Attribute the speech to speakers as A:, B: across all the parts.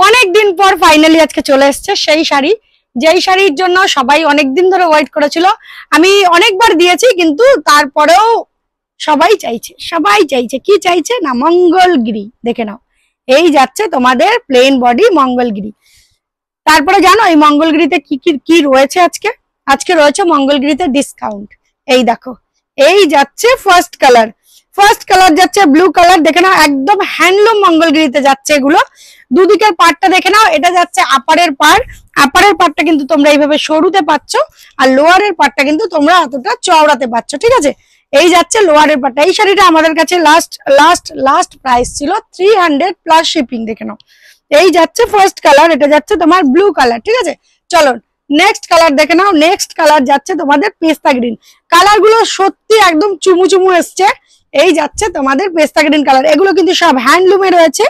A: অনেকদিন পর ফাইনালি আজকে চলে এসেছে সেই শাড়ি, যেই শাড়ির জন্য সবাই অনেকদিন ধরে ওয়েট করেছিল। আমি অনেকবার দিয়েছি কিন্তু তারপরেও সবাই চাইছে কি চাইছে না, মঙ্গলগিরি। দেখে নাও, এই যাচ্ছে তোমাদের প্লেন বডি মঙ্গলগিরি। তারপরে জানো এই মঙ্গলগিরিতে কি কি কি রয়েছে আজকে? আজকে রয়েছে মঙ্গলগিরিতে ডিসকাউন্ট। এই দেখো, এই যাচ্ছে ফার্স্ট কালার যাচ্ছে ব্লু কালার। দেখে নাও, একদম হ্যান্ডলুম মঙ্গলগিরিতে যাচ্ছে এগুলো। দুদিকের পার্টটা দেখে নাও, এটা যাচ্ছে আপারের পার্টটা কিন্তু তোমরা এইভাবে সরুতে পাচ্ছ, আর লোয়ারের পার্টটা কিন্তু তোমরা এতটা চওড়াতে পাচ্ছ। ঠিক আছে, এই যাচ্ছে লোয়ারের পার্টটা। এই শাড়িটা আমাদের কাছে লাস্ট প্রাইস ছিল 300 প্লাস শিপিং। দেখে নাও, এই যাচ্ছে ফার্স্ট কালার, এটা যাচ্ছে তোমার ব্লু কালার। ঠিক আছে, চলো নেক্সট কালার দেখে নাও। নেক্সট কালার যাচ্ছে তোমাদের পেস্তা গ্রিন। কালার গুলো সত্যি একদম চুমু এসছে। এই যাচ্ছে তোমাদের পেস্তা গ্রিন কালার। এগুলো কিন্তু সব হ্যান্ডলুমে রয়েছে,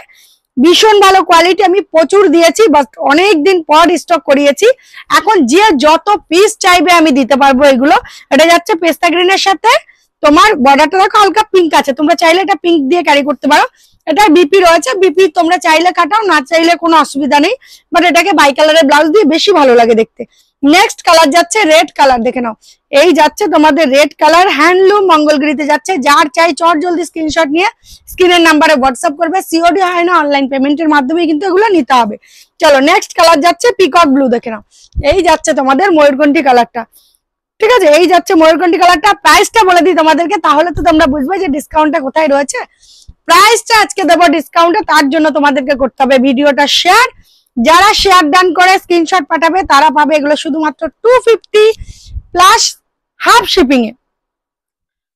A: ভীষণ ভালো কোয়ালিটি। আমি প্রচুর দিয়েছি, বাট অনেকদিন পর স্টক করিয়েছি। এখন যে যত পিস চাইবে আমি দিতে পারবো এগুলো। এটা যাচ্ছে পেস্তা গ্রিনের সাথে তোমার বর্ডারটা দেখো হালকা পিঙ্ক আছে, তোমরা চাইলে এটা পিঙ্ক দিয়ে ক্যারি করতে পারো। এটা বিপি রয়েছে, বিপি তোমরা চাইলে কাটাও, না চাইলে কোনো অসুবিধা নেই, বাট এটাকে বাই কালারের ব্লাউজ দিয়ে বেশি ভালো লাগে দেখতে। নেক্সট কালার যাচ্ছে রেড কালার। দেখে নাও, এই যাচ্ছে তোমাদের রেড কালার, হ্যান্ডলুম মঙ্গলগিরিতে যাচ্ছে। যার চাই চট জলদি স্ক্রিনশট নিয়ে স্ক্রিনের নাম্বারে হোয়াটসঅ্যাপ করবে। সিওডি হয় না, অনলাইন পেমেন্টের মাধ্যমে কিন্তু এগুলো নিতে হবে। চলো নেক্সট কালার যাচ্ছে পিকক ব্লু। দেখে নাও, এই যাচ্ছে তোমাদের ময়ূরকণ্ঠী কালারটা। ঠিক আছে, এই যাচ্ছে ময়ূরকণ্ঠী কালারটা। প্রাইসটা বলে দিই তোমাদেরকে, তাহলে তো তোমরা বুঝবে যে ডিসকাউন্টটা কোথায় রয়েছে। প্রাইসটা আজকে দেবো ডিসকাউন্টে, তার জন্য তোমাদেরকে করতে হবে ভিডিওটা শেয়ার। যারা শেয়ার ডান করে স্ক্রিনশট পাঠাবে তারা পাবে এগুলো শুধুমাত্র 250 প্লাস হাফ শিপিং এ।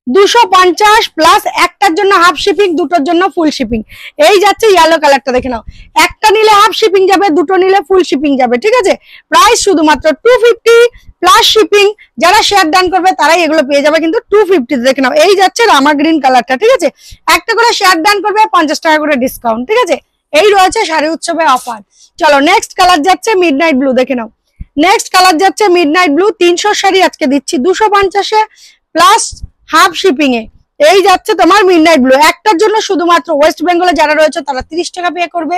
A: 250 প্লাস একটার জন্য হাফ শিপিং, দুটোর জন্য ফুল শিপিং। এই যাচ্ছে ইয়েলো কালারটা। দেখে নাও, একটা নিলে হাফ শিপিং যাবে, দুটো নিলে ফুল শিপিং যাবে। ঠিক আছে, প্রাইস শুধুমাত্র 250 প্লাস শিপিং। যারা শেয়ার ডান করবে তারাই এগুলো পেয়ে যাবে কিন্তু 250। দেখে নাও, এই যাচ্ছে রামা গ্রিন কালারটা। ঠিক আছে, একটা করে শেয়ার ডান করবে 50 টাকা করে ডিসকাউন্ট। ঠিক আছে, এই রয়েছে শাড়ি উৎসবে অফার। চলো নেক্সট কালার যাচ্ছে মিডনাইট ব্লু। দেখে নাও, নেক্সট কালার যাচ্ছে মিডনাইট ব্লু। 300 শাড়ি আজকে দিচ্ছি 250 প্লাস হাফ শিপিং এ। এই যাচ্ছে তোমার মিডনাইট ব্লু। একটার জন্য শুধুমাত্র ওয়েস্ট বেঙ্গলে যারা রয়েছে তারা 30 টাকা পে করবে,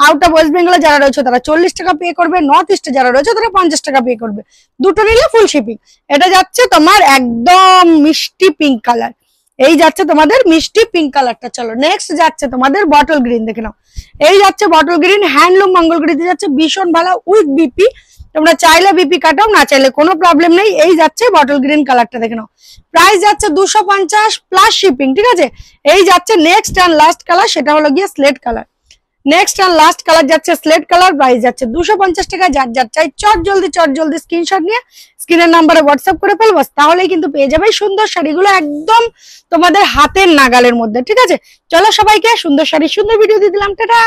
A: আউট অফ ওয়েস্ট বেঙ্গলে যারা রয়েছে তারা 40 টাকা পে করবে, নর্থ ইস্টে যারা রয়েছে তারা 50 টাকা পে করবে। দুটো নিলে ফুল শিপিং। এটা যাচ্ছে তোমার একদম মিষ্টি পিঙ্ক কালার। এই যাচ্ছে তোমাদের মিষ্টি পিঙ্ক কালারটা। চলো নেক্সট যাচ্ছে তোমাদের বটল গ্রিন। দেখে নাও, এই যাচ্ছে বটল গ্রিন, হ্যান্ডলুম মঙ্গলগিরিতে যাচ্ছে, ভীষণ ভালো উইথ বিপি। তোমরা চাইলে বিপি কাটাও, না চাইলে কোনো প্রবলেম নেই। এই যাচ্ছে বটল গ্রিন কালারটা। দেখে নাও, প্রাইস যাচ্ছে 250 প্লাস শিপিং। ঠিক আছে, এই যাচ্ছে নেক্সট অ্যান্ড লাস্ট কালার, সেটা হলো গিয়ে slate colour. Next and last colour যাচ্ছে স্লেট কালার। প্রাইস যাচ্ছে 250 টাকা। যার চাই চট জলদি স্ক্রিনশট নিয়ে স্ক্রিনের নাম্বারে হোয়াটসঅ্যাপ করে ফেলবো, তাহলেই কিন্তু পেয়ে যাবে সুন্দর শাড়িগুলো একদম তোমাদের হাতের নাগালের মধ্যে। ঠিক আছে, চলো সবাইকে সুন্দর শাড়ি সুন্দর ভিডিও দিয়ে দিলাম, টাটা।